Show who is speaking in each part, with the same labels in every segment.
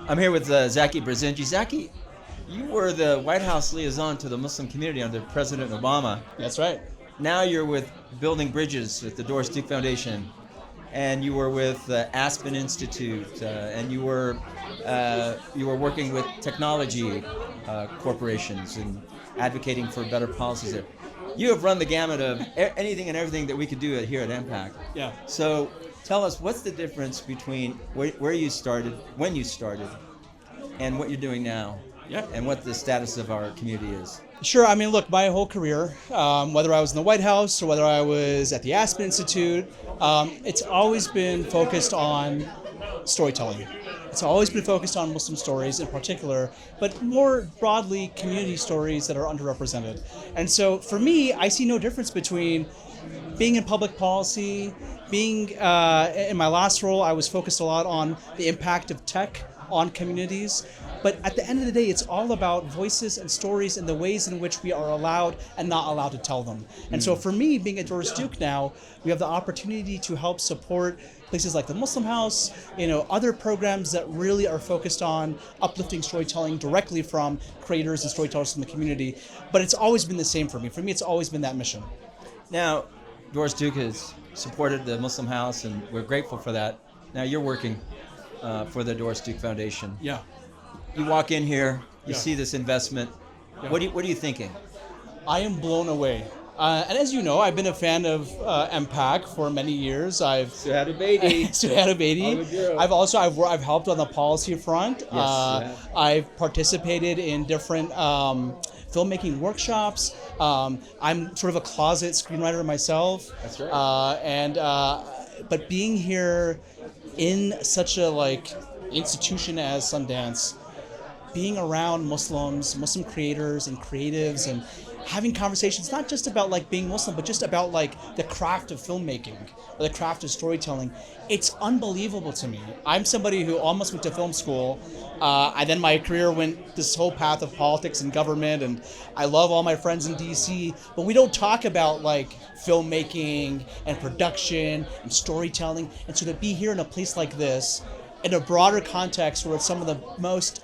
Speaker 1: I'm here with Zaki Barzinji. Zaki, you were the White House Liaison to the Muslim community under President Obama.
Speaker 2: That's right.
Speaker 1: Now you're with Building Bridges with the Doris Duke Foundation, and you were with the Aspen Institute, and you were working with technology corporations and advocating for better policies there. You have run the gamut of anything and everything that we could do here at MPAC.
Speaker 2: Yeah.
Speaker 1: So tell us, what's the difference between where you started, when you started, and what you're doing now?
Speaker 2: Yeah.
Speaker 1: And what the status of our community is?
Speaker 2: Sure. I mean, look, my whole career, whether I was in the White House or whether I was at the Aspen Institute, it's always been focused on storytelling. It's always been focused on Muslim stories in particular, but more broadly, community stories that are underrepresented. And so for me, I see no difference between being in public policy, being in my last role, I was focused a lot on the impact of tech on communities. But at the end of the day, it's all about voices and stories and the ways in which we are allowed and not allowed to tell them. And so for me, being at Doris Duke now, we have the opportunity to help support places like the Muslim House, other programs that really are focused on uplifting storytelling directly from creators and storytellers in the community. But it's always been the same for me. For me, it's always been that mission.
Speaker 1: Now, Doris Duke has supported the Muslim House, and we're grateful for that. Now you're working for the Doris Duke Foundation.
Speaker 2: Yeah.
Speaker 1: You walk in here, you
Speaker 2: Yeah.
Speaker 1: see this investment.
Speaker 2: Yeah.
Speaker 1: What are you thinking?
Speaker 2: I am blown away. And as you know, I've been a fan of MPAC for many years.
Speaker 1: Suhad Ubaidi.
Speaker 2: Suhad Ubaidi. I've helped on the policy front. I've participated in different filmmaking workshops. I'm sort of a closet screenwriter myself.
Speaker 1: That's right.
Speaker 2: But being here in such a institution as Sundance, being around Muslims, Muslim creators and creatives, and having conversations not just about being Muslim, but just about the craft of filmmaking or the craft of storytelling, it's unbelievable to me. I'm somebody who almost went to film school, and then my career went this whole path of politics and government, and I love all my friends in DC, but we don't talk about filmmaking and production and storytelling. And so to be here in a place like this, in a broader context where it's some of the most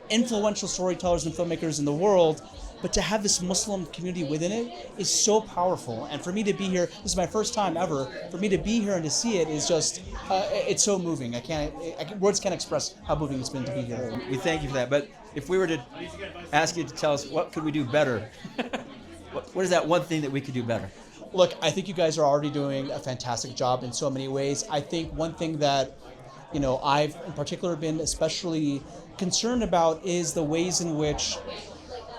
Speaker 2: influential storytellers and filmmakers in the world, but to have this Muslim community within it is so powerful. And for me to be here, this is my first time ever, for me to be here and to see it is just, it's so moving. Words can't express how moving it's been to be here.
Speaker 1: We thank you for that. But if we were to ask you to tell us what could we do better, what is that one thing that we could do better?
Speaker 2: Look, I think you guys are already doing a fantastic job in so many ways. I think one thing that I've in particular been especially concerned about is the ways in which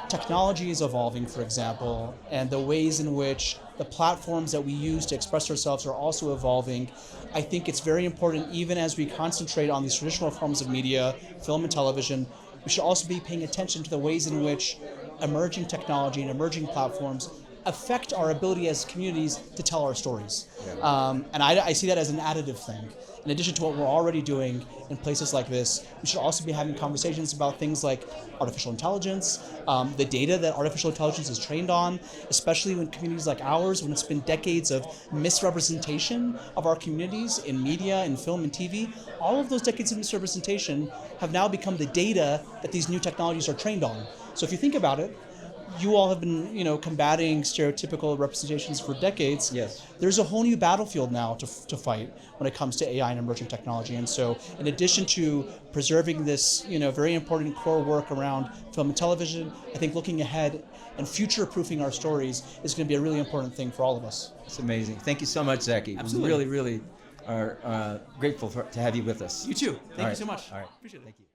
Speaker 2: technology is evolving, for example, and the ways in which the platforms that we use to express ourselves are also evolving. I think it's very important, even as we concentrate on these traditional forms of media, film and television, we should also be paying attention to the ways in which emerging technology and emerging platforms affect our ability as communities to tell our stories. Yeah. And I see that as an additive thing. In addition to what we're already doing in places like this, we should also be having conversations about things like artificial intelligence, the data that artificial intelligence is trained on, especially when communities like ours, when it's been decades of misrepresentation of our communities in media, in film and TV. All of those decades of misrepresentation have now become the data that these new technologies are trained on. So if you think about it, you all have been, combating stereotypical representations for decades.
Speaker 1: Yes.
Speaker 2: There's a whole new battlefield now to fight when it comes to AI and emerging technology. And so, in addition to preserving this, very important core work around film and television, I think looking ahead and future-proofing our stories is going to be a really important thing for all of us.
Speaker 1: It's amazing. Thank you so much, Zaki.
Speaker 2: Absolutely.
Speaker 1: We really are grateful to have you with us.
Speaker 2: You too. Thank you
Speaker 1: right.
Speaker 2: so much.
Speaker 1: All right.
Speaker 2: Appreciate it.
Speaker 1: Thank you.